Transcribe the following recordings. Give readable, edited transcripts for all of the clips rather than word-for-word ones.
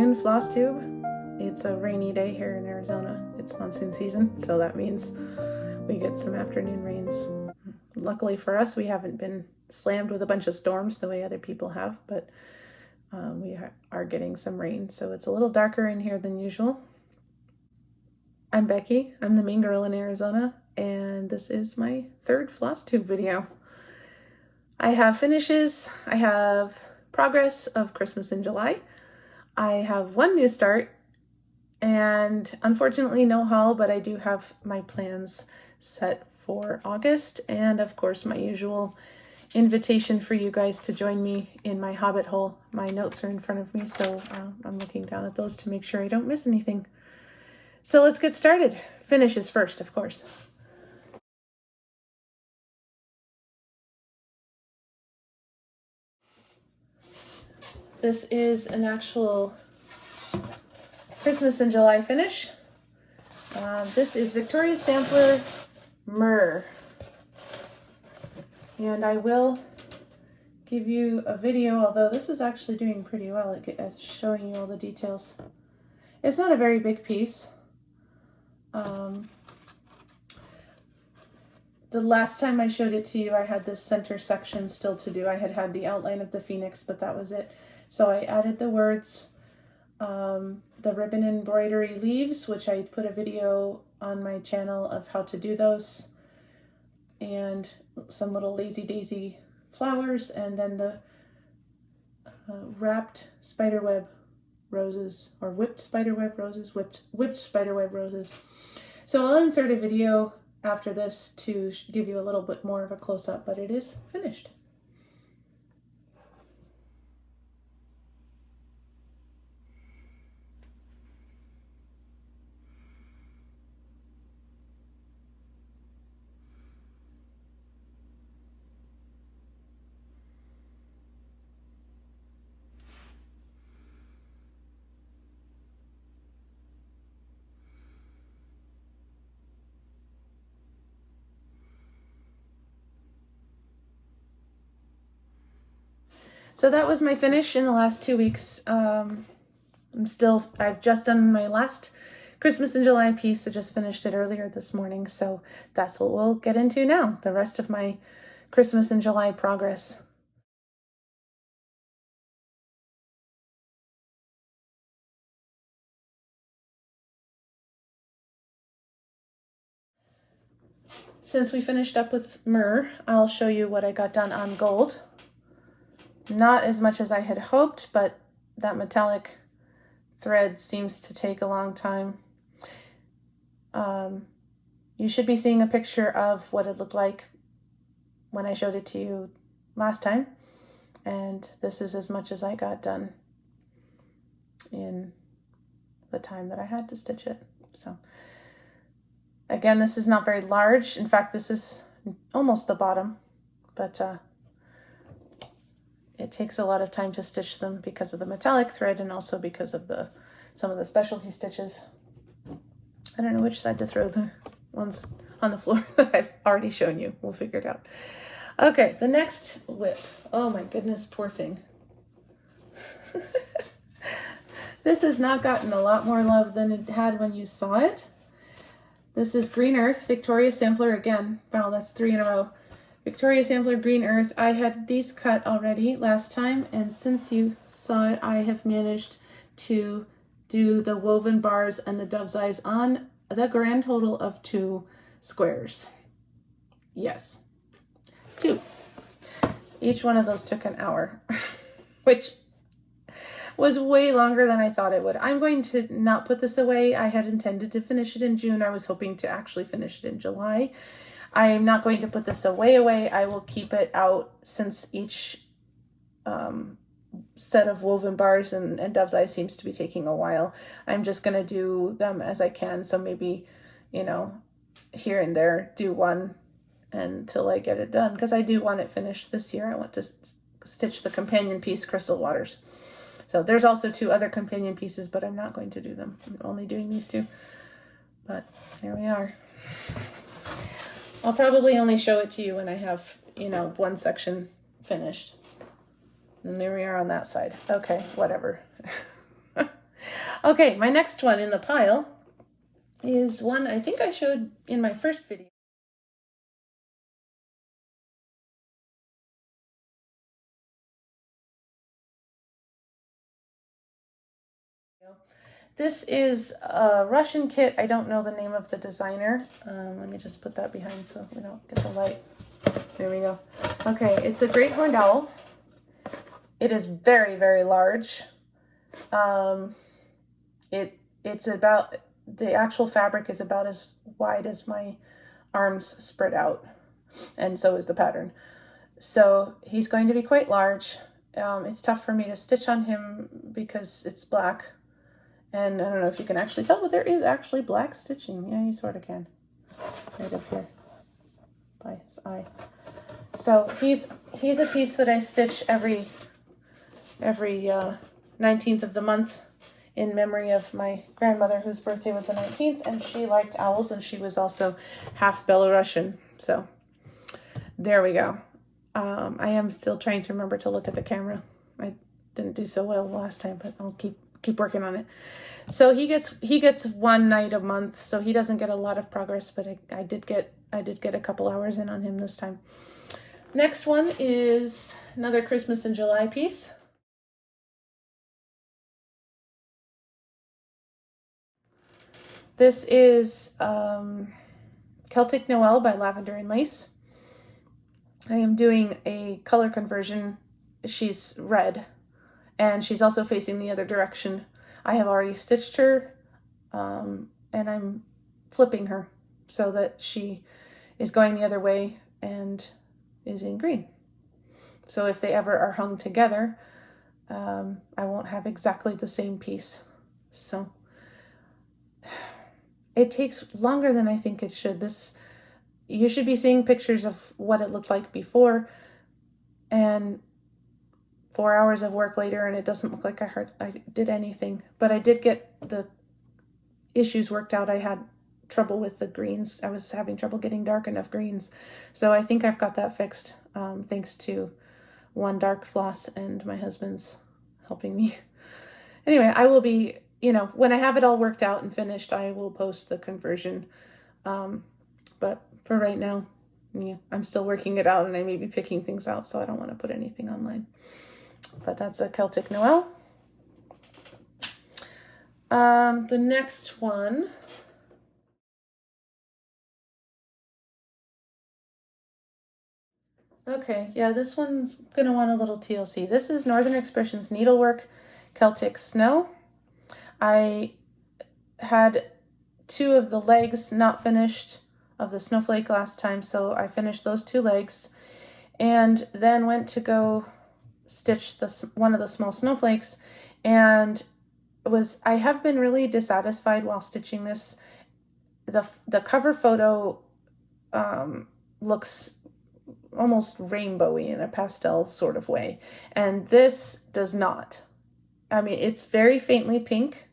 afternoon, Flosstube. It's a rainy day here in Arizona. It's monsoon season, so that means we get some afternoon rains. Luckily for us, we haven't been slammed with a bunch of storms the way other people have, but we are getting some rain, so it's a little darker in here than usual. I'm Becky. I'm the main girl in Arizona, and this is my third Flosstube video. I have finishes. I have progress of Christmas in July. I have one new start, and unfortunately no haul, but I do have my plans set for August, and of course my usual invitation for you guys to join me in my hobbit hole. My notes are in front of me, so I'm looking down at those to make sure I don't miss anything. So let's get started. Finishes first, of course. This is an actual Christmas in July finish. This is Victoria Sampler Myrrh. And I will give you a video, although this is actually doing pretty well at showing you all the details. It's not a very big piece. The last time I showed it to you, I had this center section still to do. I had the outline of the phoenix, but that was it. So I added the words, the ribbon embroidery leaves, which I put a video on my channel of how to do those, and some little lazy daisy flowers, and then the wrapped spiderweb roses, or whipped spiderweb roses, whipped spiderweb roses. So I'll insert a video after this to give you a little bit more of a close-up, but it is finished. So that was my finish in the last 2 weeks. I've just done my last Christmas in July piece. I just finished it earlier this morning, so that's what we'll get into now, the rest of my Christmas in July progress. Since we finished up with myrrh, I'll show you what I got done on gold. Not as much as I had hoped, but that metallic thread seems to take a long time. You should be seeing a picture of what it looked like when I showed it to you last time. And this is as much as I got done in the time that I had to stitch it. So again, this is not very large. In fact, this is almost the bottom, but it takes a lot of time to stitch them because of the metallic thread and also because of some of the specialty stitches. I don't know which side to throw the ones on the floor that I've already shown you. We'll figure it out. Okay, the next whip. Oh my goodness, poor thing. This has not gotten a lot more love than it had when you saw it. This is Green Earth, Victoria Sampler again. Wow, that's 3 in a row. Victoria Sampler Green Earth. I had these cut already last time, and since you saw it, I have managed to do the woven bars and the dove's eyes on the grand total of 2 squares. Yes, 2. Each one of those took an hour, which was way longer than I thought it would. I'm going to not put this away. I had intended to finish it in June. I was hoping to actually finish it in July. I am not going to put this away. I will keep it out since each set of woven bars and dove's eye seems to be taking a while. I'm just going to do them as I can. So maybe, here and there, do one until I get it done, because I do want it finished this year. I want to stitch the companion piece, Crystal Waters. So there's also 2 other companion pieces, but I'm not going to do them. I'm only doing these 2. But here we are. I'll probably only show it to you when I have, one section finished. And there we are on that side. Okay, whatever. Okay, my next one in the pile is one I think I showed in my first video. This is a Russian kit. I don't know the name of the designer. Let me just put that behind so we don't get the light. There we go. Okay, it's a great horned owl. It is very, very large. It's about, the actual fabric is about as wide as my arms spread out, and so is the pattern. So he's going to be quite large. It's tough for me to stitch on him because it's black. And I don't know if you can actually tell, but there is actually black stitching. Yeah, you sort of can. Right up here by his eye. So he's a piece that I stitch every 19th of the month in memory of my grandmother, whose birthday was the 19th, and she liked owls, and she was also half Belarusian. So there we go. I am still trying to remember to look at the camera. I didn't do so well last time, but I'll keep working on it. So he gets one night a month, so he doesn't get a lot of progress, but I did get a couple hours in on him this time. Next one is another Christmas in July piece. This is Celtic Noel by Lavender and Lace. I am doing a color conversion. She's red, and she's also facing the other direction. I have already stitched her, and I'm flipping her so that she is going the other way and is in green. So if they ever are hung together, I won't have exactly the same piece. So it takes longer than I think it should. You should be seeing pictures of what it looked like before, and 4 hours of work later, and it doesn't look like I did anything. But I did get the issues worked out. I had trouble with the greens. I was having trouble getting dark enough greens. So I think I've got that fixed, thanks to one dark floss and my husband's helping me. Anyway, I will be, when I have it all worked out and finished, I will post the conversion. But for right now, yeah, I'm still working it out, and I may be picking things out, so I don't want to put anything online. But that's a Celtic Noel. The next one. Okay, yeah, this one's going to want a little TLC. This is Northern Expressions Needlework Celtic Snow. I had 2 of the legs not finished of the snowflake last time, so I finished those 2 legs, and then went to go stitch one of the small snowflakes, and I have been really dissatisfied while stitching this. The cover photo looks almost rainbowy in a pastel sort of way, and this does not. I mean, it's very faintly pink,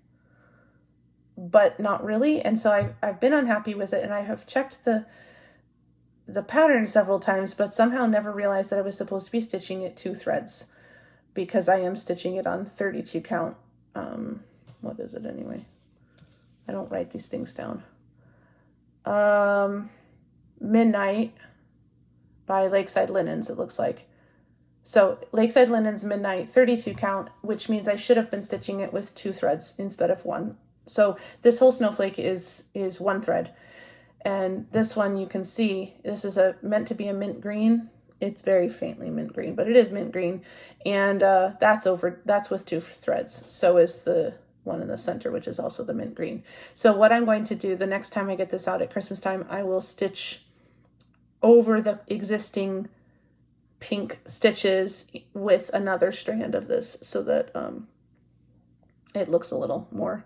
but not really, and so I've been unhappy with it, and I have checked the pattern several times, but somehow never realized that I was supposed to be stitching it 2 threads, because I am stitching it on 32 count. What is it anyway? I don't write these things down. Midnight by Lakeside Linens, it looks like. So Lakeside Linens Midnight 32 count, which means I should have been stitching it with 2 threads instead of 1. So this whole snowflake is 1 thread. And this one, you can see, this is meant to be a mint green. It's very faintly mint green, but it is mint green. And that's with 2 threads. So is the one in the center, which is also the mint green. So what I'm going to do the next time I get this out at Christmas time, I will stitch over the existing pink stitches with another strand of this, so that it looks a little more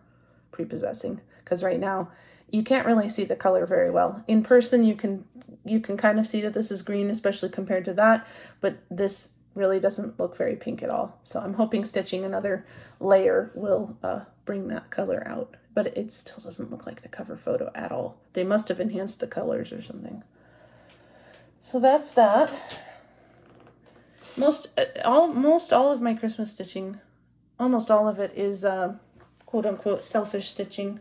prepossessing. Because right now you can't really see the color very well. In person, you can kind of see that this is green, especially compared to that, but this really doesn't look very pink at all. So I'm hoping stitching another layer will bring that color out, but it still doesn't look like the cover photo at all. They must have enhanced the colors or something. So that's that. Most all of my Christmas stitching, almost all of it is quote-unquote selfish stitching.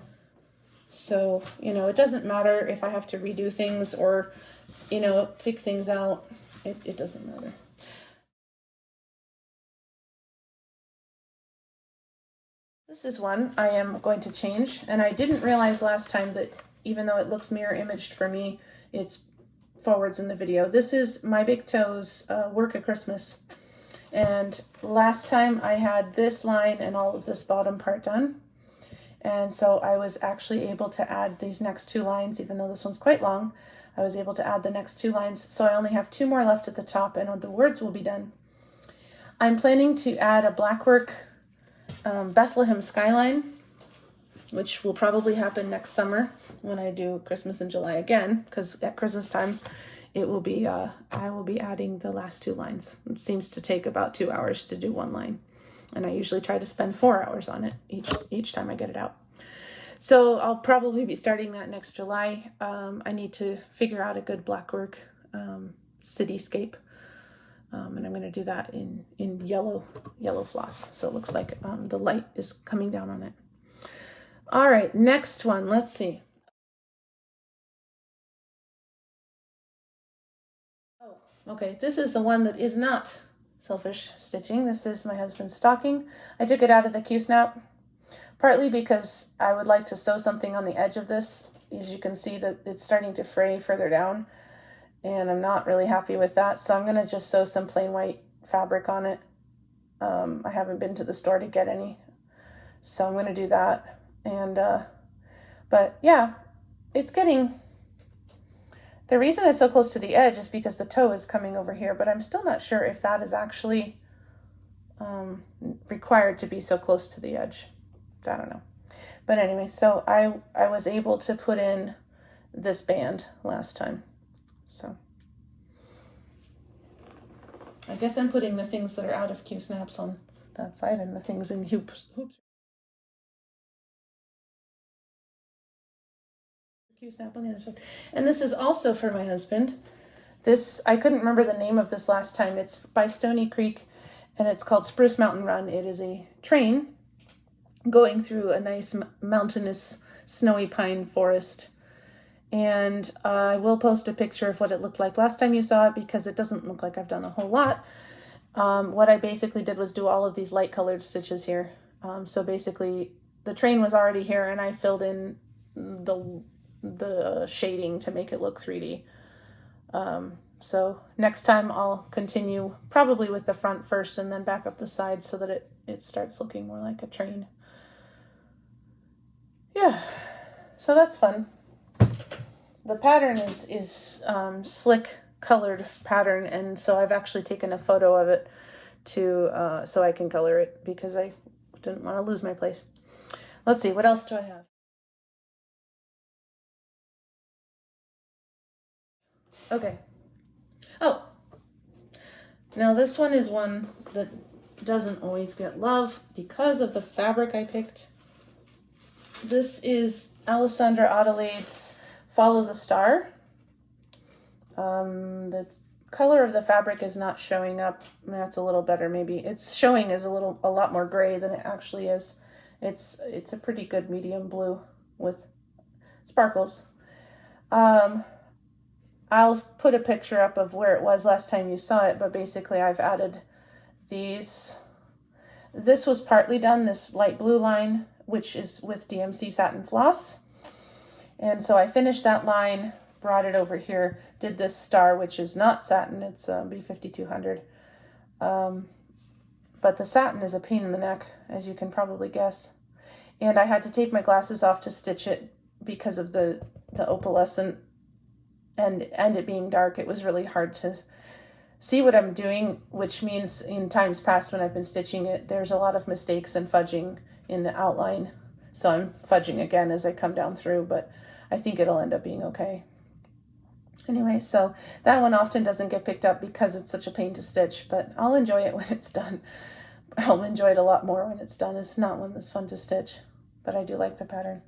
So, you know, it doesn't matter if I have to redo things or, you know, pick things out. It doesn't matter. This is one I am going to change, and I didn't realize last time that even though it looks mirror imaged for me, it's forwards in the video. This is My Big Toes Work of Christmas. And last time I had this line and all of this bottom part done. And so I was actually able to add these next 2 lines, even though this one's quite long. I was able to add the next 2 lines. So I only have 2 more left at the top and the words will be done. I'm planning to add a blackwork Bethlehem skyline, which will probably happen next summer when I do Christmas in July again, because at Christmas time it will be I will be adding the last 2 lines. It seems to take about 2 hours to do 1 line, and I usually try to spend 4 hours on it each time I get it out. So I'll probably be starting that next July. I need to figure out a good blackwork cityscape. And I'm going to do that in yellow floss, so it looks like the light is coming down on it. All right, next one. Let's see. Oh, okay. This is the one that is not selfish stitching. This is my husband's stocking. I took it out of the Q-snap, partly because I would like to sew something on the edge of this. As you can see that it's starting to fray further down, and I'm not really happy with that, so I'm going to just sew some plain white fabric on it. I haven't been to the store to get any, so I'm going to do that. And but yeah, it's getting, the reason it's so close to the edge is because the toe is coming over here, but I'm still not sure if that is actually required to be so close to the edge. I don't know. But anyway, so I was able to put in this band last time. So I guess I'm putting the things that are out of Q-snaps on that side and the things in hoops. Q-snap on the other side. And this is also for my husband. This, I couldn't remember the name of this last time. It's by Stony Creek and it's called Spruce Mountain Run. It is a train going through a nice mountainous snowy pine forest. And I will post a picture of what it looked like last time you saw it, because it doesn't look like I've done a whole lot. What I basically did was do all of these light colored stitches here. So basically the train was already here and I filled in the shading to make it look 3D. So next time I'll continue probably with the front first and then back up the side so that it starts looking more like a train. Yeah, so that's fun. The pattern is slick colored pattern, and so I've actually taken a photo of it to so I can color it because I didn't want to lose my place. Let's see, what else do I have? Okay. Oh, now this one is one that doesn't always get love because of the fabric I picked. This is Alessandra Adelaide's Follow the Star. The color of the fabric is not showing up. That's a little better maybe. It's showing as a lot more gray than it actually is. It's a pretty good medium blue with sparkles. I'll put a picture up of where it was last time you saw it, but basically I've added these. This was partly done, this light blue line, which is with DMC satin floss. And so I finished that line, brought it over here, did this star, which is not satin, it's B5200. But the satin is a pain in the neck, as you can probably guess. And I had to take my glasses off to stitch it because of the opalescent and it being dark. It was really hard to see what I'm doing, which means in times past when I've been stitching it, there's a lot of mistakes and fudging in the outline. So I'm fudging again as I come down through, but I think it'll end up being okay. Anyway, so that one often doesn't get picked up because it's such a pain to stitch, but I'll enjoy it when it's done. I'll enjoy it a lot more when it's done. It's not one that's fun to stitch, but I do like the pattern.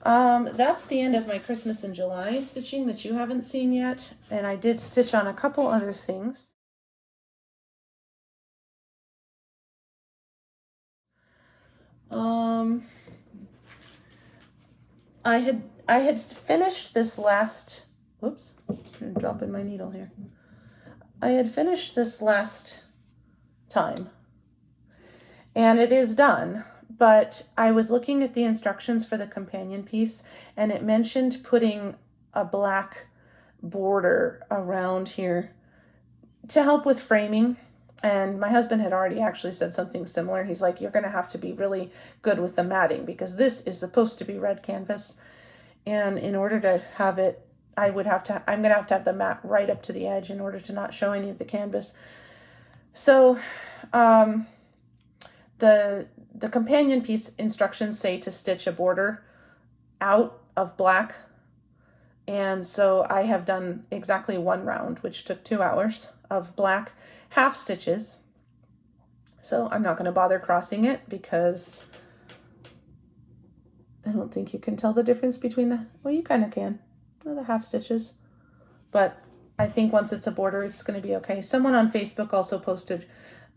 That's the end of my Christmas in July stitching that you haven't seen yet, and I did stitch on a couple other things. I had finished this last, whoops, I'm dropping my needle here. I had finished this last time, and it is done, but I was looking at the instructions for the companion piece, and it mentioned putting a black border around here to help with framing. And my husband had already actually said something similar. He's like, you're going to have to be really good with the matting because this is supposed to be red canvas. And in order to have it, I'm going to have the mat right up to the edge in order to not show any of the canvas. So the companion piece instructions say to stitch a border out of black. And so I have done exactly one round, which took 2 hours of black half stitches. So I'm not going to bother crossing it because I don't think you can tell the difference between well, you kind of can, the half stitches. But I think once it's a border, it's going to be okay. Someone on Facebook also posted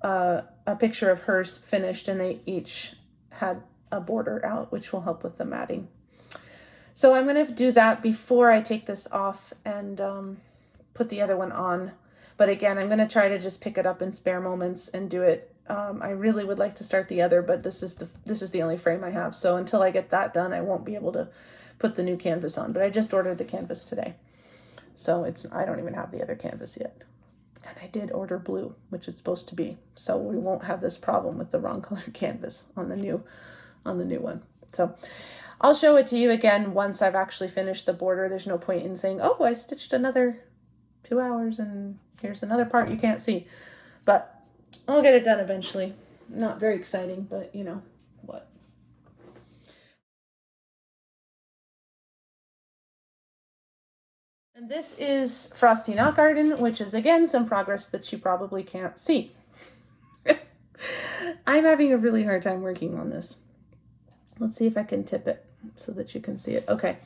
a picture of hers finished, and they each had a border out, which will help with the matting. So I'm going to do that before I take this off and put the other one on. But again, I'm going to try to just pick it up in spare moments and do it. I really would like to start the other, but this is the only frame I have. So until I get that done, I won't be able to put the new canvas on. But I just ordered the canvas today. So I don't even have the other canvas yet. And I did order blue, which is supposed to be. So we won't have this problem with the wrong color canvas on the new one. So I'll show it to you again once I've actually finished the border. There's no point in saying, oh, I stitched another 2 hours and here's another part you can't see. But I'll get it done eventually. Not very exciting, but you know what. And this is Frosty Knotgarden, which is again some progress that you probably can't see. I'm having a really hard time working on this. Let's see if I can tip it so that you can see it. Okay,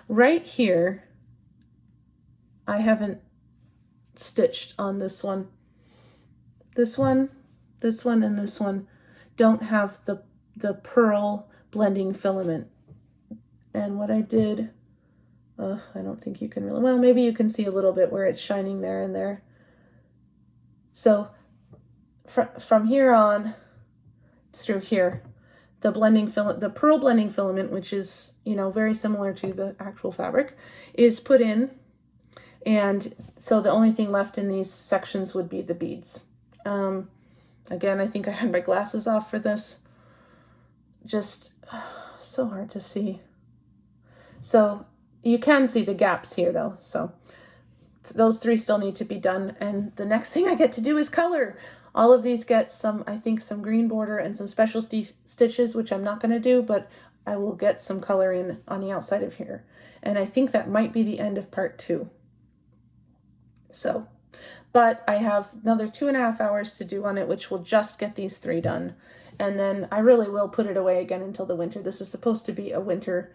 right here, I haven't stitched on this one. This one, and this one don't have the pearl blending filament. And what I did, I don't think you can really, well, maybe you can see a little bit where it's shining there and there. So from here on through here, the blending filament, the pearl blending filament, which is, you know, very similar to the actual fabric, is put in. And so the only thing left in these sections would be the beads. Again, I think I had my glasses off for this. Just so hard to see. So you can see the gaps here though. So those 3 still need to be done. And the next thing I get to do is color. All of these get some, I think, some green border and some special stitches, which I'm not going to do, but I will get some color in on the outside of here. And I think that might be the end of part 2. So, but I have another 2.5 hours to do on it, which will just get these 3 done. And then I really will put it away again until the winter. This is supposed to be a winter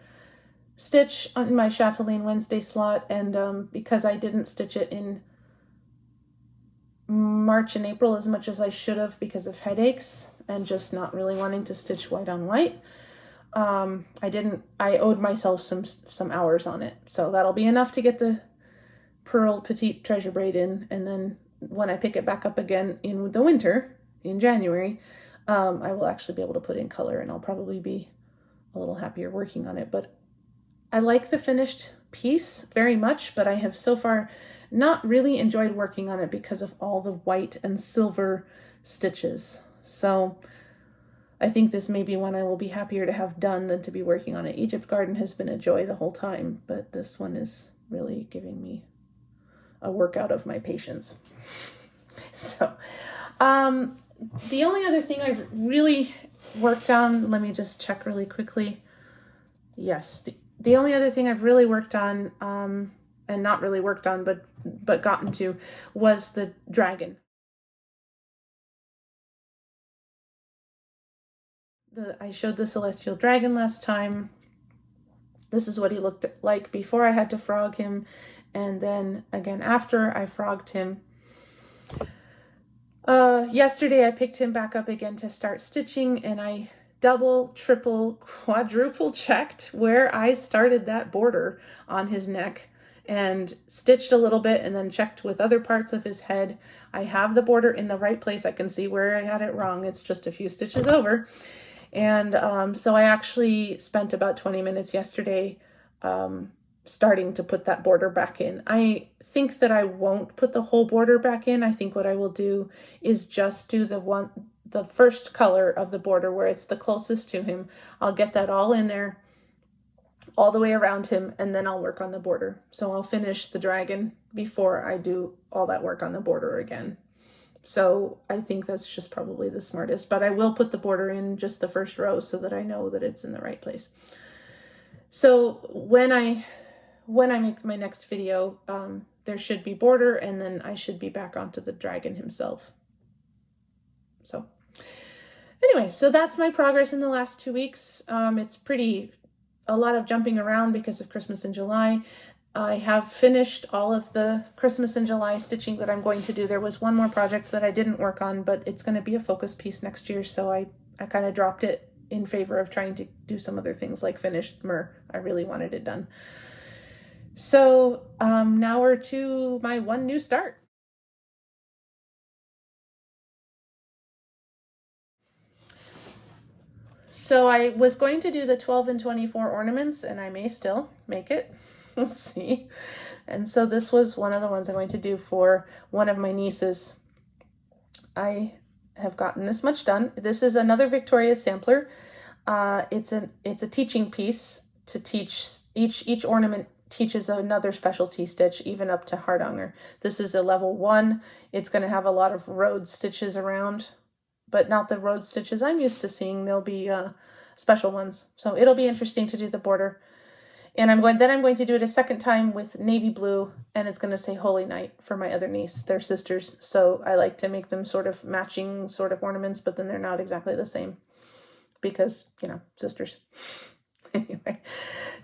stitch on my Chatelaine Wednesday slot. And because I didn't stitch it in March and April as much as I should have because of headaches and just not really wanting to stitch white on white, I owed myself some hours on it. So that'll be enough to get the pearl petite treasure braid in, and then when I pick it back up again in the winter in January, I will actually be able to put in color, and I'll probably be a little happier working on it. But I like the finished piece very much, but I have so far not really enjoyed working on it because of all the white and silver stitches. So I think this may be one I will be happier to have done than to be working on it. Egypt Garden has been a joy the whole time, but this one is really giving me a workout of my patience. So, the only other thing I've really worked on, let me just check really quickly. Yes, the only other thing I've really worked on, and not really worked on, but gotten to, was the dragon. I showed the celestial dragon last time. This is what he looked like before I had to frog him, and then again after I frogged him. Yesterday I picked him back up again to start stitching, and I double, triple, quadruple checked where I started that border on his neck and stitched a little bit and then checked with other parts of his head. I have the border in the right place. I can see where I had it wrong. It's just a few stitches over. And so I actually spent about 20 minutes yesterday starting to put that border back in. I think that I won't put the whole border back in. I think what I will do is just do the first color of the border where it's the closest to him. I'll get that all in there, all the way around him, and then I'll work on the border. So I'll finish the dragon before I do all that work on the border again. So I think that's just probably the smartest, but I will put the border in just the first row so that I know that it's in the right place. So when I make my next video, there should be border, and then I should be back onto the dragon himself. So anyway, so that's my progress in the last 2 weeks. It's a lot of jumping around because of Christmas in July. I have finished all of the Christmas in July stitching that I'm going to do. There was one more project that I didn't work on, but it's going to be a focus piece next year, so I kind of dropped it in favor of trying to do some other things like finish Mer. I really wanted it done. So now we're to my one new start. So I was going to do the 12 and 24 ornaments, and I may still make it. We'll see. And so this was one of the ones I'm going to do for one of my nieces. I have gotten this much done. This is another Victoria sampler. It's a teaching piece to teach. Each ornament teaches another specialty stitch, even up to Hardanger. This is a level 1. It's going to have a lot of road stitches around, but not the road stitches I'm used to seeing. There'll be special ones. So it'll be interesting to do the border. And I'm going to do it a second time with navy blue, and it's going to say Holy Night for my other niece. They're sisters, so I like to make them sort of matching sort of ornaments, but then they're not exactly the same because, sisters. Anyway,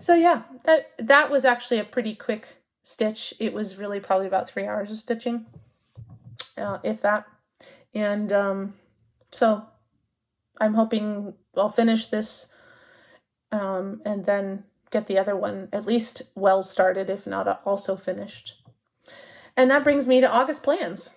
so yeah, that was actually a pretty quick stitch. It was really probably about 3 hours of stitching, if that. And so I'm hoping I'll finish this and then get the other one at least well started, if not also finished. And that brings me to August plans.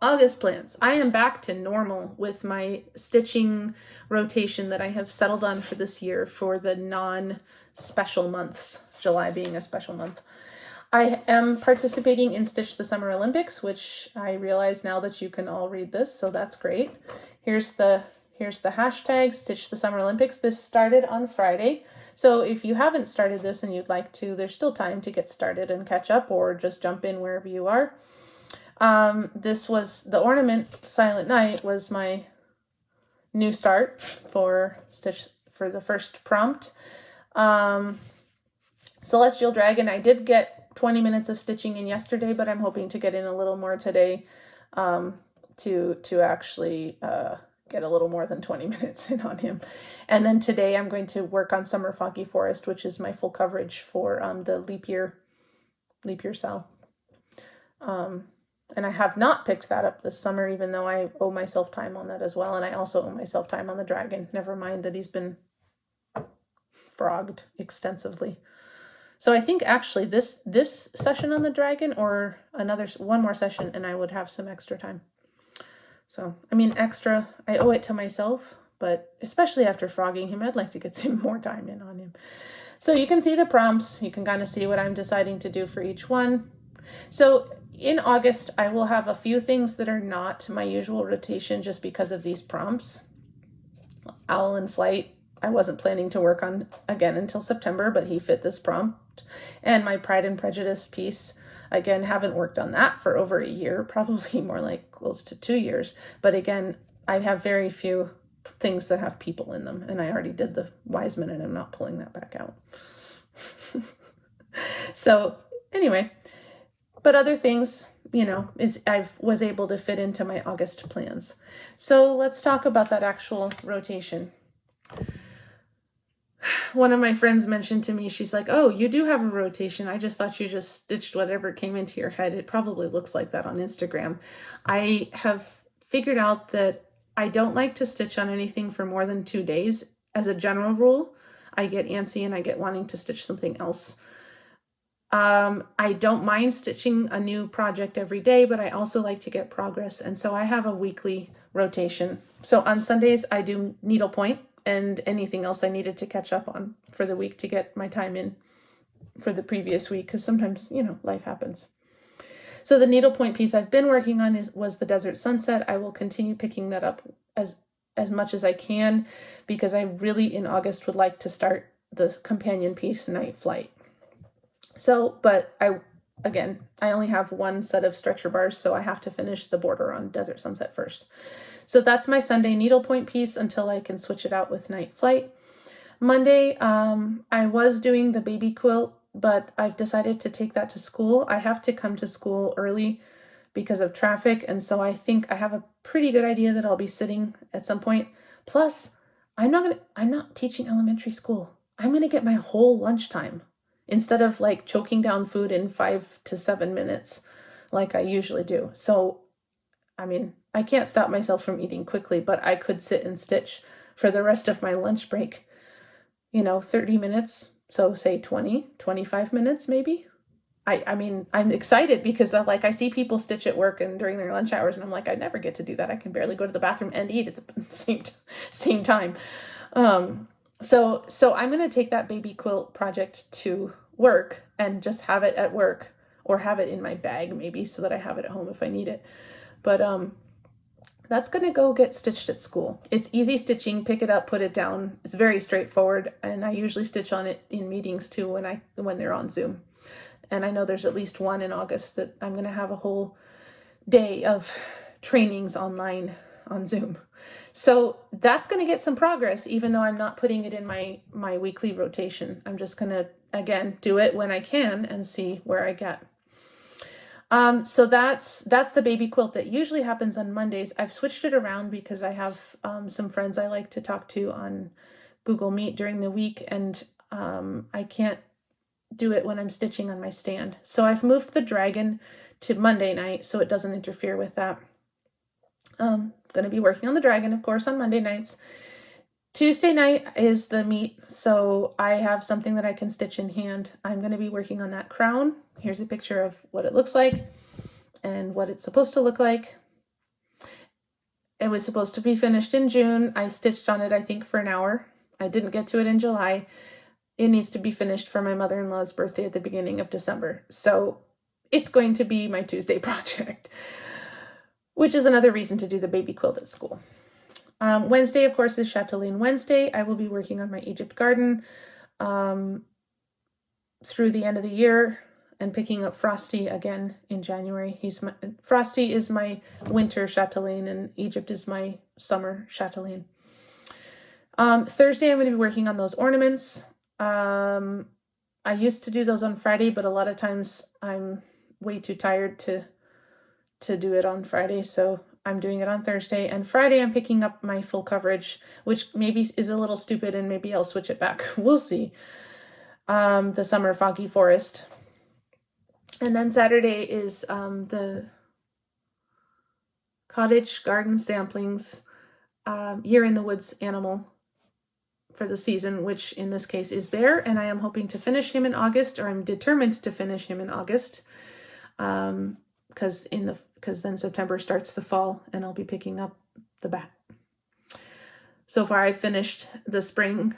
August plans. I am back to normal with my stitching rotation that I have settled on for this year for the non-special months, July being a special month. I am participating in Stitch the Summer Olympics, which I realize now that you can all read this, so that's great. Here's the hashtag, Stitch the Summer Olympics. This started on Friday, so if you haven't started this and you'd like to, there's still time to get started and catch up, or just jump in wherever you are. This was the ornament Silent Night was my new start for Stitch for the first prompt. Celestial Dragon, I did get 20 minutes of stitching in yesterday, but I'm hoping to get in a little more today to actually get a little more than 20 minutes in on him. And then today I'm going to work on Summer Foggy Forest, which is my full coverage for the leap year cell. And I have not picked that up this summer, even though I owe myself time on that as well. And I also owe myself time on the dragon. Never mind that he's been frogged extensively. So I think actually this session on the dragon, or one more session, and I would have some extra time. So, I mean, extra, I owe it to myself, but especially after frogging him, I'd like to get some more time in on him. So you can see the prompts. You can kind of see what I'm deciding to do for each one. So in August, I will have a few things that are not my usual rotation just because of these prompts. Owl in Flight, I wasn't planning to work on again until September, but he fit this prompt. And my Pride and Prejudice piece, again, haven't worked on that for over a year, probably more like close to 2 years. But again, I have very few things that have people in them, and I already did the Wiseman, and I'm not pulling that back out. So anyway, but other things, I was able to fit into my August plans. So let's talk about that actual rotation. one of my friends mentioned to me, she's like, oh, you do have a rotation. I just thought you just stitched whatever came into your head. It probably looks like that on Instagram. I have figured out that I don't like to stitch on anything for more than 2 days. As a general rule, I get antsy and I get wanting to stitch something else. I don't mind stitching a new project every day, but I also like to get progress. And so I have a weekly rotation. So on Sundays, I do needlepoint and anything else I needed to catch up on for the week to get my time in for the previous week, because sometimes, life happens. So the needlepoint piece I've been working on was the Desert Sunset. I will continue picking that up as much as I can, because I really in August would like to start the companion piece, Night Flight. So, but I only have one set of stretcher bars, so I have to finish the border on Desert Sunset first. So that's my Sunday needlepoint piece until I can switch it out with Night Flight. Monday, I was doing the baby quilt, but I've decided to take that to school. I have to come to school early because of traffic, and so I think I have a pretty good idea that I'll be sitting at some point. Plus, I'm not teaching elementary school. I'm gonna get my whole lunchtime instead of like choking down food in 5 to 7 minutes like I usually do. So, I mean, I can't stop myself from eating quickly, but I could sit and stitch for the rest of my lunch break, 30 minutes. So say 20, 25 minutes maybe. I mean, I'm excited because I see people stitch at work and during their lunch hours, and I'm like, I never get to do that. I can barely go to the bathroom and eat at the same time. So I'm going to take that baby quilt project to work and just have it at work, or have it in my bag maybe so that I have it at home if I need it. But that's going to go get stitched at school. It's easy stitching, pick it up, put it down. It's very straightforward. And I usually stitch on it in meetings too when they're on Zoom. And I know there's at least one in August that I'm going to have a whole day of trainings online on Zoom. So that's going to get some progress, even though I'm not putting it in my weekly rotation. I'm just going to, again, do it when I can and see where I get. So that's the baby quilt that usually happens on Mondays. I've switched it around because I have some friends I like to talk to on Google Meet during the week, and I can't do it when I'm stitching on my stand. So I've moved the dragon to Monday night so it doesn't interfere with that. Going to be working on the dragon, of course, on Monday nights. Tuesday night is the meet, so I have something that I can stitch in hand. I'm going to be working on that crown. Here's a picture of what it looks like and what it's supposed to look like. It was supposed to be finished in June. I stitched on it, I think, for an hour. I didn't get to it in July. It needs to be finished for my mother-in-law's birthday at the beginning of December. So it's going to be my Tuesday project, which is another reason to do the baby quilt at school. Wednesday, of course, is Chatelaine Wednesday. I will be working on my Egypt garden through the end of the year and picking up Frosty again in January. Frosty is my winter Chatelaine and Egypt is my summer Chatelaine. Thursday, I'm going to be working on those ornaments. I used to do those on Friday, but a lot of times I'm way too tired to do it on Friday, so I'm doing it on Thursday. And Friday I'm picking up my full coverage, which maybe is a little stupid and maybe I'll switch it back. We'll see. The Summer Foggy Forest. And then Saturday is the Cottage garden samplings, Year in the Woods animal for the season, which in this case is Bear, and I am hoping to finish him in August, or I'm determined to finish him in August, because then September starts the fall and I'll be picking up the bat. So far I've finished the spring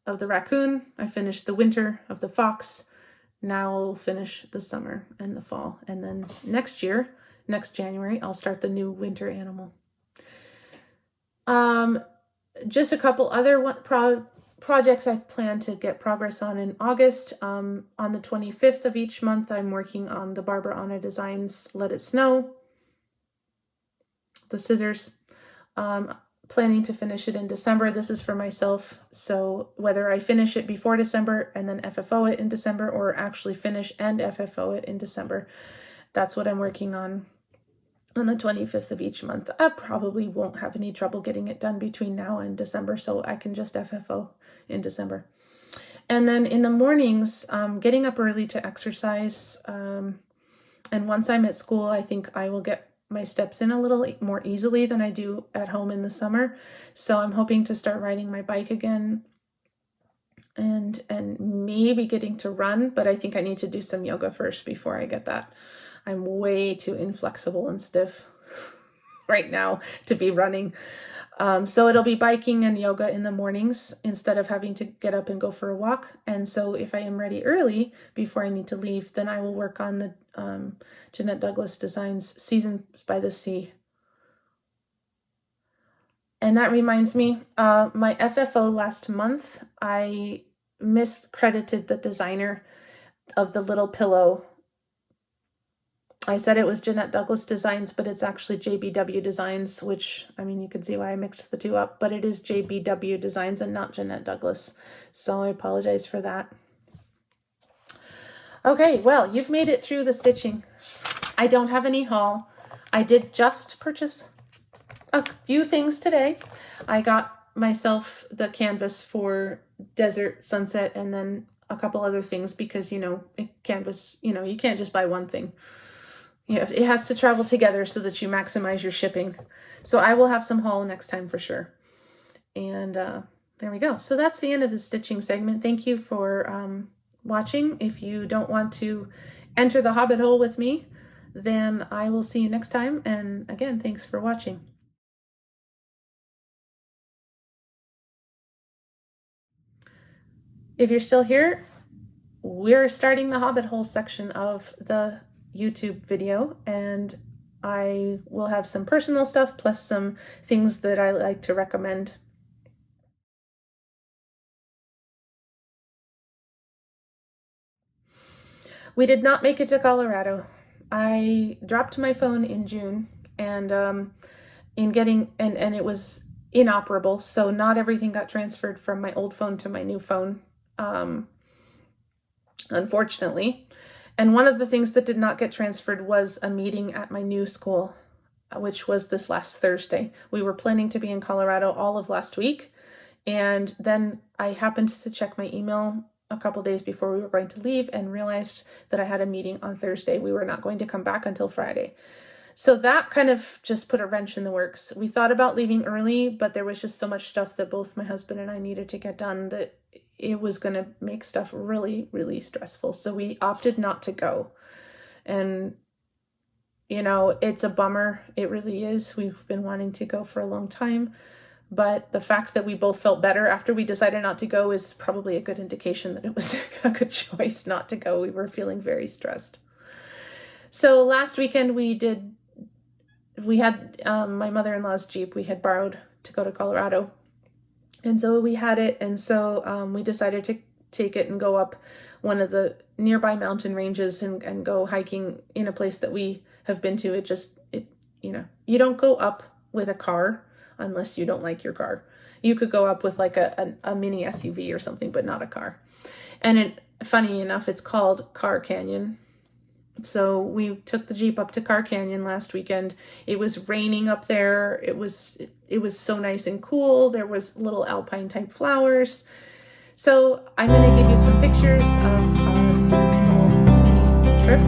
of the raccoon, I finished the winter of the fox, now I'll finish the summer and the fall, and then next January, I'll start the new winter animal. Just a couple other projects I plan to get progress on in August. On the 25th of each month, I'm working on the Barbara Anna Designs Let It Snow, the scissors. Planning to finish it in December. This is for myself, so whether I finish it before December and then FFO it in December, or actually finish and FFO it in December, that's what I'm working on. on the 25th of each month. I probably won't have any trouble getting it done between now and December, so I can just FFO in December. And then in the mornings, getting up early to exercise. And once I'm at school, I think I will get my steps in a little more easily than I do at home in the summer. So I'm hoping to start riding my bike again and maybe getting to run, but I think I need to do some yoga first before I get that. I'm way too inflexible and stiff right now to be running. So it'll be biking and yoga in the mornings instead of having to get up and go for a walk. And so if I am ready early before I need to leave, then I will work on the Jeannette Douglas Designs Seasons by the Sea. And that reminds me, my FFO last month, I miscredited the designer of the little pillow. I said it was Jeannette Douglas Designs, but it's actually JBW Designs, which, I mean, you can see why I mixed the two up, but it is JBW Designs and not Jeannette Douglas. So I apologize for that. Okay, well, you've made it through the stitching. I don't have any haul. I did just purchase a few things today. I got myself the canvas for Desert Sunset and then a couple other things because, you know, canvas, you know, you can't just buy one thing. You know, it has to travel together so that you maximize your shipping. So I will have some haul next time for sure. And there we go. So that's the end of the stitching segment. Thank you for watching. If you don't want to enter the hobbit hole with me, then I will see you next time. And again, thanks for watching. If you're still here, we're starting the hobbit hole section of the YouTube video, and I will have some personal stuff plus some things that I like to recommend. We did not make it to Colorado. I dropped my phone in June, and it was inoperable, so not everything got transferred from my old phone to my new phone, unfortunately. And one of the things that did not get transferred was a meeting at my new school, which was this last Thursday. We were planning to be in Colorado all of last week, and then I happened to check my email a couple days before we were going to leave and realized that I had a meeting on Thursday. We were not going to come back until Friday. So that kind of just put a wrench in the works. We thought about leaving early, but there was just so much stuff that both my husband and I needed to get done that it was going to make stuff really, really stressful. So we opted not to go. And, you know, it's a bummer. It really is. We've been wanting to go for a long time. But the fact that we both felt better after we decided not to go is probably a good indication that it was a good choice not to go. We were feeling very stressed. So last weekend we had my mother-in-law's Jeep we had borrowed to go to Colorado. And so we had it, and so we decided to take it and go up one of the nearby mountain ranges and go hiking in a place that we have been to. You know, you don't go up with a car unless you don't like your car. You could go up with like a mini SUV or something, but not a car. And funny enough, it's called Car Canyon. So we took the Jeep up to Car Canyon last weekend. It was raining up there. It was so nice and cool. There was little alpine type flowers. So I'm going to give you some pictures of our little mini trip.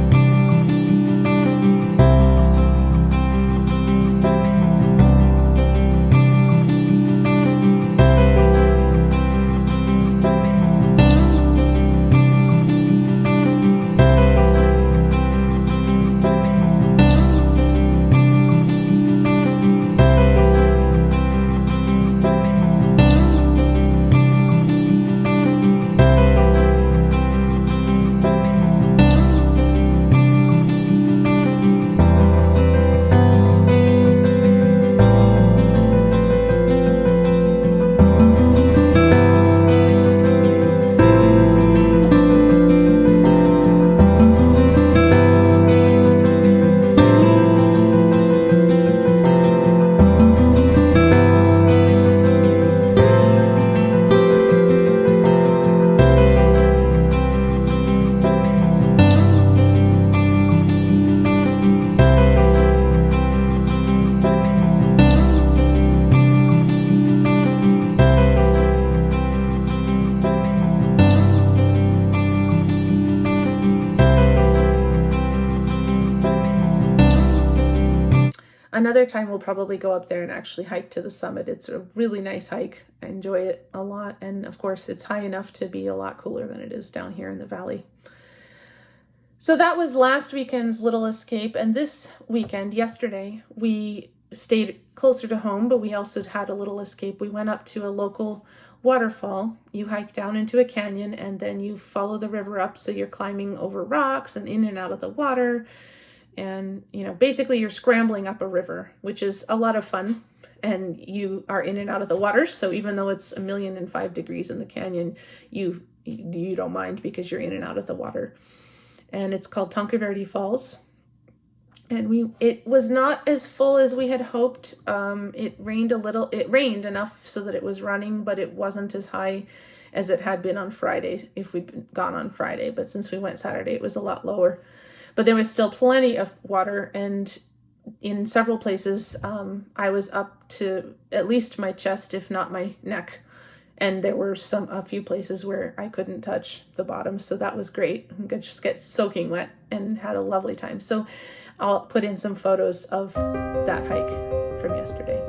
Another time we'll probably go up there and actually hike to the summit. It's a really nice hike. I enjoy it a lot. And of course, it's high enough to be a lot cooler than it is down here in the valley. So that was last weekend's little escape. And this weekend, yesterday, we stayed closer to home, but we also had a little escape. We went up to a local waterfall. You hike down into a canyon and then you follow the river up. So you're climbing over rocks and in and out of the water. And, you know, basically you're scrambling up a river, which is a lot of fun. And you are in and out of the water. So even though it's 1,005 degrees in the canyon, you don't mind because you're in and out of the water. And it's called Tonka Verde Falls. And it was not as full as we had hoped. It rained a little. It rained enough so that it was running, but it wasn't as high as it had been on Friday if we'd gone on Friday. But since we went Saturday, it was a lot lower. But there was still plenty of water, and in several places, I was up to at least my chest, if not my neck. And there were a few places where I couldn't touch the bottom, so that was great. I could just get soaking wet and had a lovely time. So I'll put in some photos of that hike from yesterday.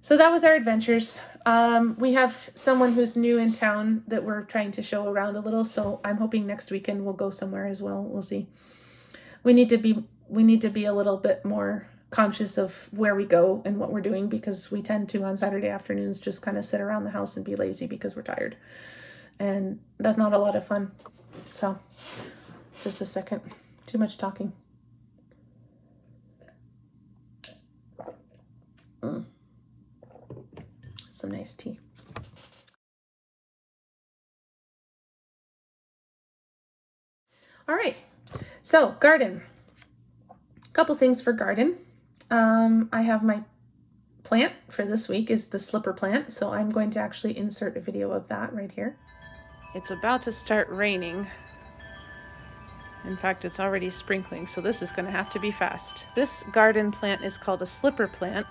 So that was our adventures. We have someone who's new in town that we're trying to show around a little. So I'm hoping next weekend we'll go somewhere as well. We'll see. We need to be a little bit more conscious of where we go and what we're doing, because we tend to on Saturday afternoons just kind of sit around the house and be lazy because we're tired. And that's not a lot of fun. So just a second. Too much talking. Some nice tea. All right, so garden. A couple things for garden. I have my plant for this week is the slipper plant, so I'm going to actually insert a video of that right here. It's about to start raining. In fact, it's already sprinkling, so this is going to have to be fast. This garden plant is called a slipper plant.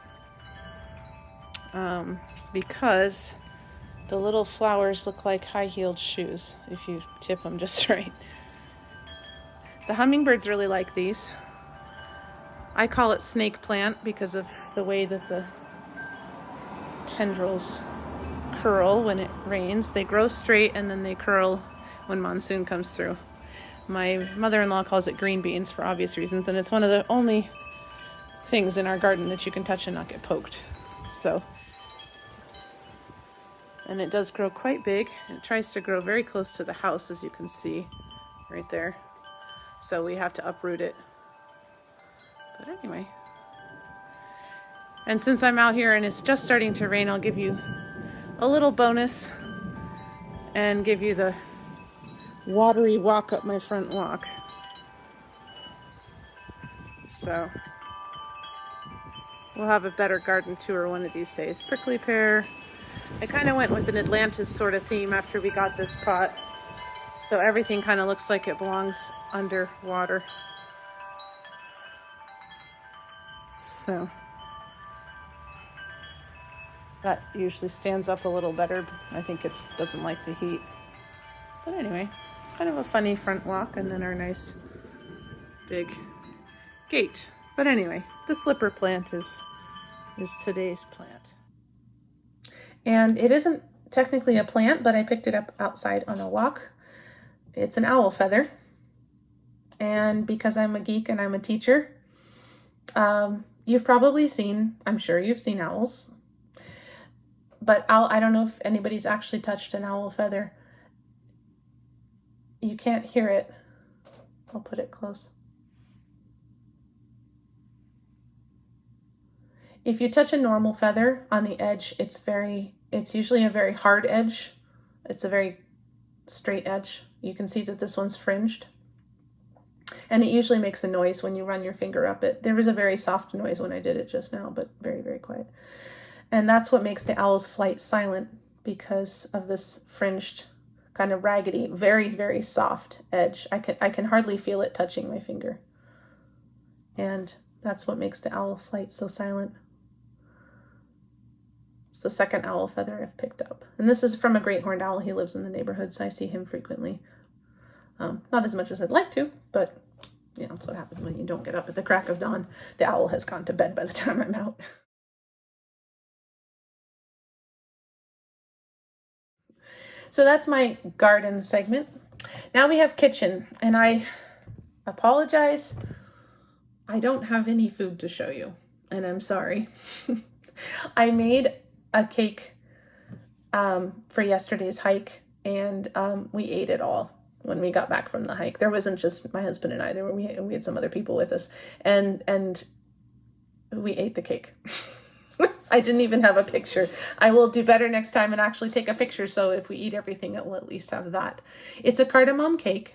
Because the little flowers look like high-heeled shoes if you tip them just right. The hummingbirds really like these. I call it snake plant because of the way that the tendrils curl when it rains. They grow straight and then they curl when monsoon comes through. My mother-in-law calls it green beans for obvious reasons, and it's one of the only things in our garden that you can touch and not get poked. So. And it does grow quite big. It tries to grow very close to the house, as you can see right there. So we have to uproot it. But anyway. And since I'm out here and it's just starting to rain, I'll give you a little bonus and give you the watery walk up my front walk. So we'll have a better garden tour one of these days. Prickly pear. I kind of went with an Atlantis sort of theme after we got this pot. So everything kind of looks like it belongs underwater. So that usually stands up a little better. I think it doesn't like the heat. But anyway, kind of a funny front walk and then our nice big gate. But anyway, the slipper plant is today's plant. And it isn't technically a plant, but I picked it up outside on a walk. It's an owl feather. And because I'm a geek and I'm a teacher, you've probably seen, I'm sure you've seen owls. But I don't know if anybody's actually touched an owl feather. You can't hear it I'll put it close. If you touch a normal feather on the edge, it's usually a very hard edge. It's a very straight edge. You can see that this one's fringed. And it usually makes a noise when you run your finger up it. There was a very soft noise when I did it just now, but very, very quiet. And that's what makes the owl's flight silent, because of this fringed, kind of raggedy, very, very soft edge. I can hardly feel it touching my finger. And that's what makes the owl flight so silent. It's the second owl feather I've picked up. And this is from a great horned owl. He lives in the neighborhood, so I see him frequently. Not as much as I'd like to, but you know, that's what happens when you don't get up at the crack of dawn. The owl has gone to bed by the time I'm out. So that's my garden segment. Now we have kitchen, and I apologize. I don't have any food to show you, and I'm sorry. I made a cake for yesterday's hike, and we ate it all when we got back from the hike. There wasn't just my husband and I. We had some other people with us, and we ate the cake. I didn't even have a picture. I will do better next time and actually take a picture, so if we eat everything, it will at least have that. It's a cardamom cake.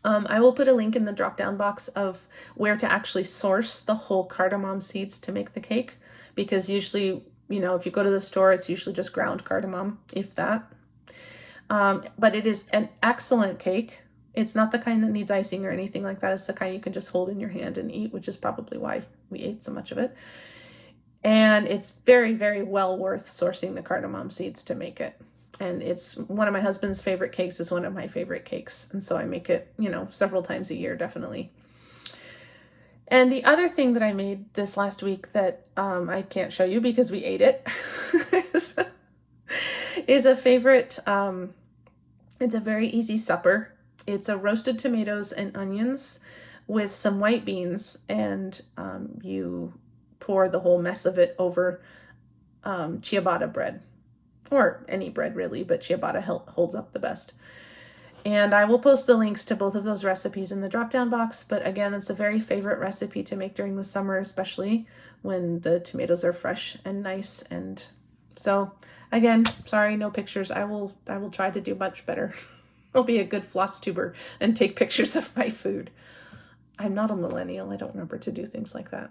I will put a link in the drop-down box of where to actually source the whole cardamom seeds to make the cake, because usually, you know, if you go to the store, it's usually just ground cardamom, if that. But it is an excellent cake. It's not the kind that needs icing or anything like that. It's the kind you can just hold in your hand and eat, which is probably why we ate so much of it. And it's very, very well worth sourcing the cardamom seeds to make it. And it's one of my husband's favorite cakes. It's one of my favorite cakes. And so I make it, you know, several times a year, definitely. And the other thing that I made this last week that I can't show you because we ate it is a favorite. It's a very easy supper. It's a roasted tomatoes and onions with some white beans, and you pour the whole mess of it over ciabatta bread, or any bread really, but ciabatta holds up the best. And I will post the links to both of those recipes in the drop-down box. But again, it's a very favorite recipe to make during the summer, especially when the tomatoes are fresh and nice. And so again, sorry, no pictures. I will try to do much better. I'll be a good Flosstuber and take pictures of my food. I'm not a millennial. I don't remember to do things like that.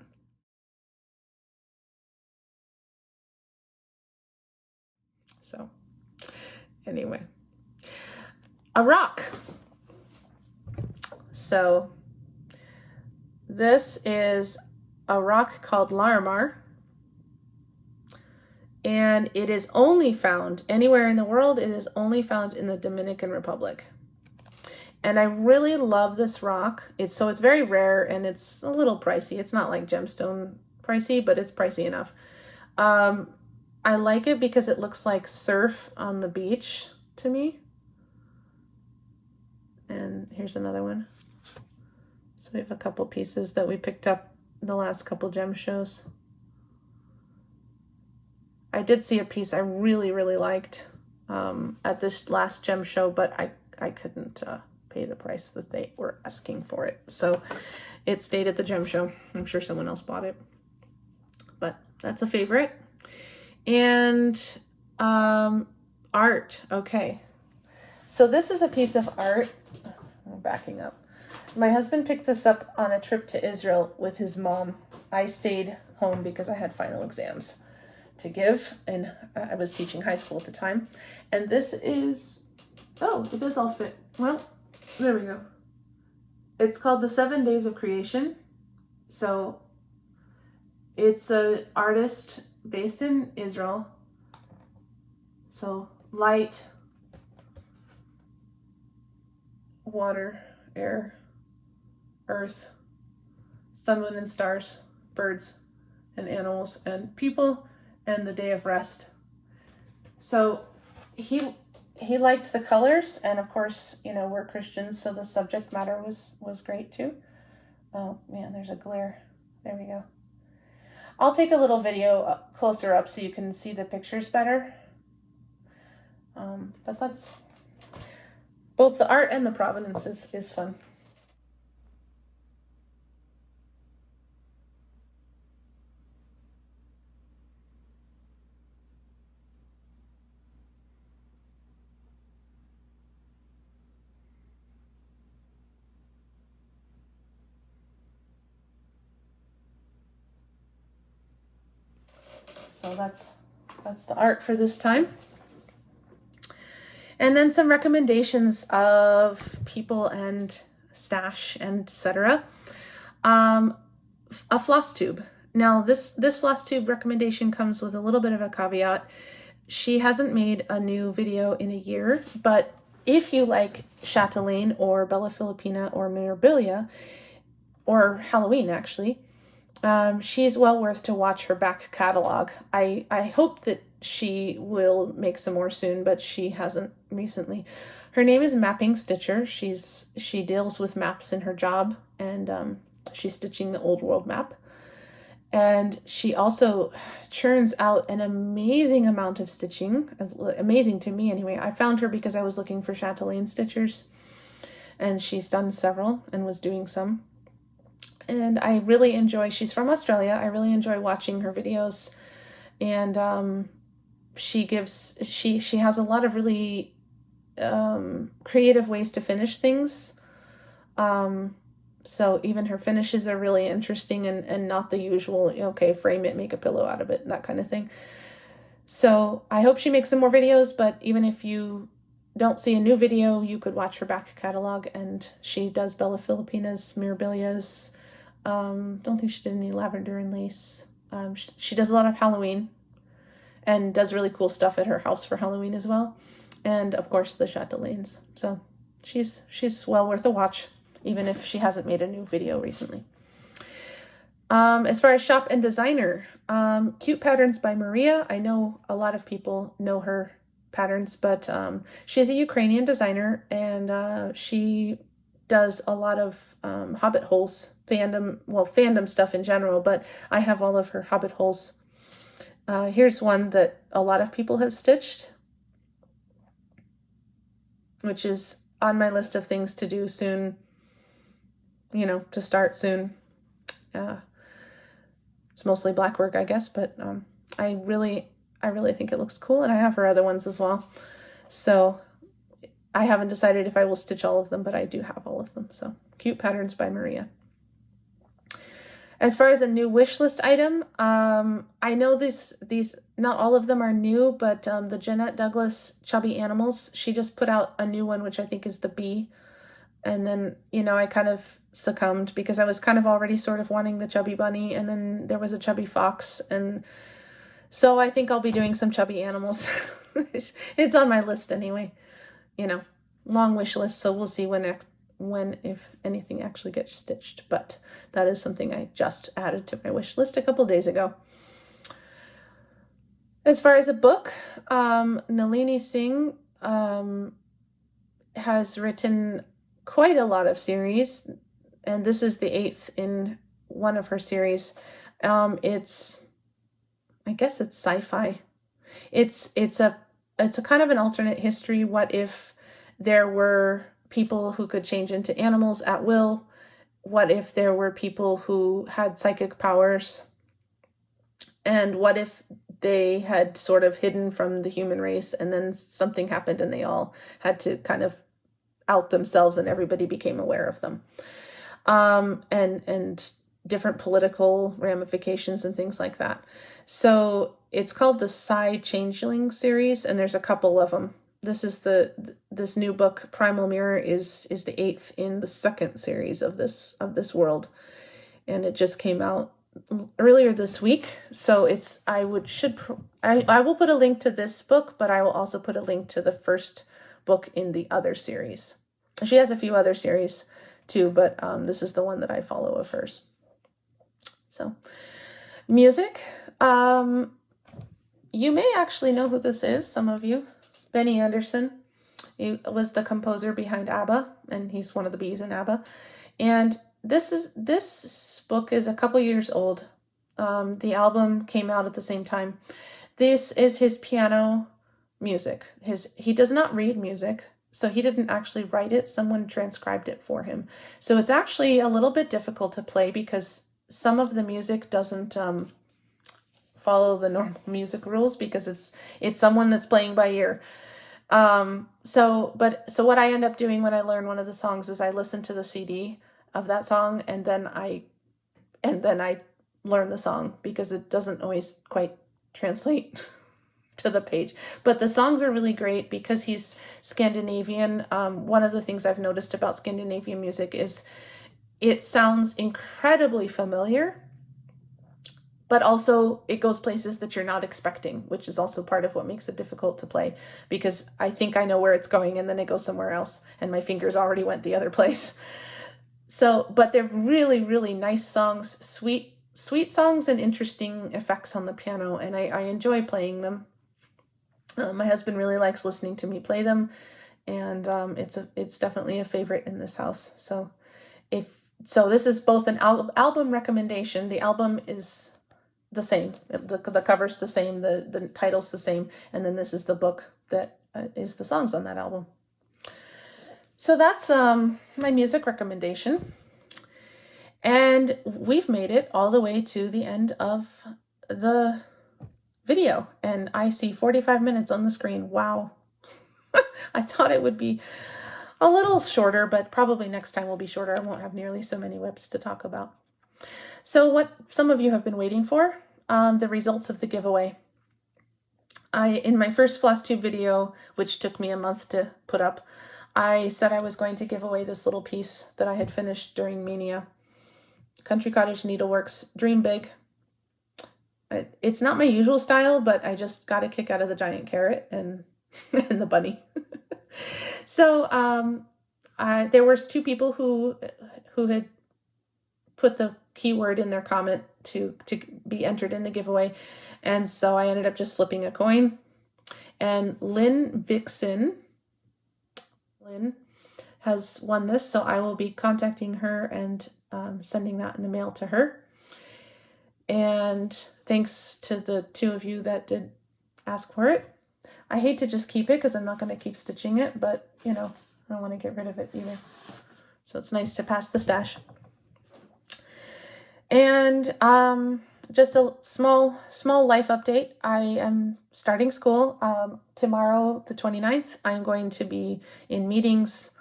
So anyway, a rock. So this is a rock called Larimar, and it is only found anywhere in the world. It is only found in the Dominican Republic. And I really love this rock. It's very rare, and it's a little pricey. It's not like gemstone pricey, but it's pricey enough. I like it because it looks like surf on the beach to me. And here's another one. So we have a couple pieces that we picked up the last couple gem shows. I did see a piece I really, really liked at this last gem show, but I couldn't pay the price that they were asking for it. So it stayed at the gem show. I'm sure someone else bought it. But that's a favorite. And art. Okay. So this is a piece of art. I'm backing up. My husband picked this up on a trip to Israel with his mom. I stayed home because I had final exams to give, and I was teaching high school at the time. And this is, oh, it does all fit. Well, there we go. It's called The 7 Days of Creation. So it's an artist based in Israel. So light, water, air, earth, sun, wind, and stars, birds and animals and people, and the day of rest. So he liked the colors, and of course, you know, we're Christians, so the subject matter was great too. Oh man, there's a glare. There we go. I'll take a little video closer up so you can see the pictures better. But that's both the art and the provenance is fun. So that's the art for this time. And then some recommendations of people and stash and etc. A Flosstube. Now this Flosstube recommendation comes with a little bit of a caveat. She hasn't made a new video in a year, but if you like chatelaine or Bella Filipina or Mirabilia, or Halloween actually, she's well worth to watch her back catalog. I hope that she will make some more soon, but she hasn't recently. Her name is Mapping Stitcher. She deals with maps in her job, and she's stitching the Old World map. And she also churns out an amazing amount of stitching, amazing to me anyway. I found her because I was looking for chatelaine stitchers, and she's done several and was doing some. And I really enjoy, she's from Australia. I really enjoy watching her videos. And she has a lot of really creative ways to finish things. So even her finishes are really interesting and not the usual, okay, frame it, make a pillow out of it, that kind of thing. So I hope she makes some more videos, but even if you don't see a new video, you could watch her back catalog. And she does Bella Filipina's, Mirabilia's. Don't think she did any lavender and lace. She does a lot of Halloween and does really cool stuff at her house for Halloween as well. And of course the chatelaines. So she's well worth a watch, even if she hasn't made a new video recently. As far as shop and designer, Cute Patterns by Maria. I know a lot of people know her patterns, but she's a Ukrainian designer, and she does a lot of Hobbit holes fandom stuff in general, but I have all of her Hobbit holes. Here's one that a lot of people have stitched, which is on my list of things to do soon, to start soon. It's mostly black work, I guess, but I really think it looks cool, and I have her other ones as well. So I haven't decided if I will stitch all of them, but I do have all of them. So Cute Patterns by Maria. As far as a new wish list item, I know these not all of them are new, but the Jeannette Douglas Chubby Animals, she just put out a new one, which I think is the bee. And then, I kind of succumbed because I was kind of already sort of wanting the chubby bunny, and then there was a chubby fox. And so I think I'll be doing some chubby animals. It's on my list anyway, long wish list. So we'll see when, if anything actually gets stitched, but that is something I just added to my wish list a couple days ago. As far as a book, Nalini Singh has written quite a lot of series, and this is the 8th in one of her series. I guess it's sci-fi. It's a kind of an alternate history. What if there were people who could change into animals at will? What if there were people who had psychic powers? And what if they had sort of hidden from the human race, and then something happened and they all had to kind of out themselves and everybody became aware of them? And different political ramifications and things like that. So it's called the Psy Changeling series, and there's a couple of them. This is this new book, Primal Mirror, is the 8th in the 2nd series of this world, and it just came out earlier this week. So I will put a link to this book, but I will also put a link to the first book in the other series. She has a few other series too, but this is the one that I follow of hers. So, music. You may actually know who this is, some of you. Benny Andersson. He was the composer behind ABBA, and he's one of the bees in ABBA. And this book is a couple years old. The album came out at the same time. This is his piano music. He does not read music, so he didn't actually write it. Someone transcribed it for him. So it's actually a little bit difficult to play because some of the music doesn't follow the normal music rules because it's someone that's playing by ear. So what I end up doing when I learn one of the songs is I listen to the CD of that song, and then I learn the song because it doesn't always quite translate to the page. But the songs are really great because he's Scandinavian. One of the things I've noticed about Scandinavian music is it sounds incredibly familiar, but also it goes places that you're not expecting, which is also part of what makes it difficult to play, because I think I know where it's going and then it goes somewhere else and my fingers already went the other place. So, but they're really, really nice songs, sweet songs and interesting effects on the piano, and I enjoy playing them. My husband really likes listening to me play them, and it's definitely a favorite in this house. So this is both an album recommendation. The album is the same. The cover's the same. The title's the same. And then this is the book that is the songs on that album. So that's my music recommendation. And we've made it all the way to the end of the video. And I see 45 minutes on the screen. Wow. I thought it would be a little shorter, but probably next time will be shorter. I won't have nearly so many whips to talk about. So what some of you have been waiting for, the results of the giveaway. In my first Flosstube video, which took me a month to put up, I said I was going to give away this little piece that I had finished during Mania. Country Cottage Needleworks Dream Big. It's not my usual style, but I just got a kick out of the giant carrot and, and the bunny. So there was 2 people who had put the keyword in their comment to be entered in the giveaway. And so I ended up just flipping a coin. And Lynn has won this, so I will be contacting her and sending that in the mail to her. And thanks to the 2 of you that did ask for it. I hate to just keep it because I'm not going to keep stitching it, but you know, I don't want to get rid of it either. So it's nice to pass the stash. And just a small life update. I am starting school tomorrow, the 29th. I'm going to be in meetings,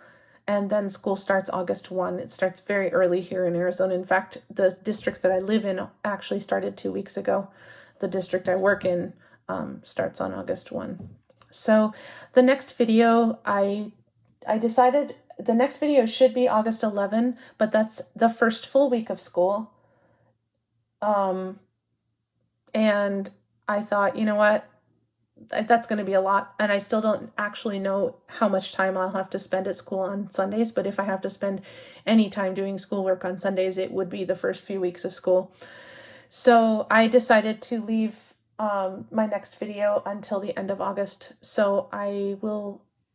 and then school starts August 1. It starts very early here in Arizona. In fact, the district that I live in actually started 2 weeks ago. The district I work in starts on August 1. So the next video, I decided the next video should be August 11, but that's the first full week of school. And I thought, you know what, that's going to be a lot. And I still don't actually know how much time I'll have to spend at school on Sundays. But if I have to spend any time doing schoolwork on Sundays, it would be the first few weeks of school. So I decided to leave my next video until the end of August. So I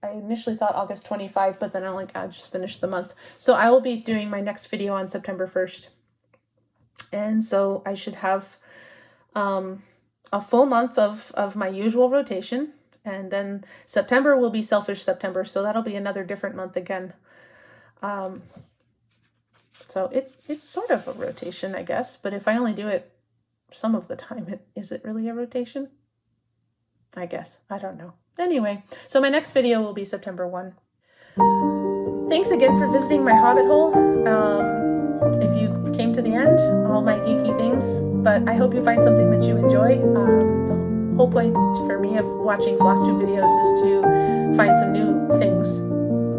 initially thought August 25, but then I just finished the month. So I will be doing my next video on September 1st. And so I should have a full month of my usual rotation. And then September will be Selfish September. So that'll be another different month again. So it's sort of a rotation, I guess. But if I only do it some of the time, is it really a rotation? I guess. I don't know. Anyway, so my next video will be September 1. Thanks again for visiting my hobbit hole. If you came to the end, all my geeky things, but I hope you find something that you enjoy. The whole point for me of watching Flosstube videos is to find some new things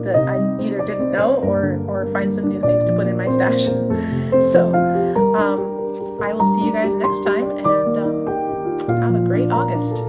that I either didn't know or find some new things to put in my stash. So I will see you guys next time, and have a great August.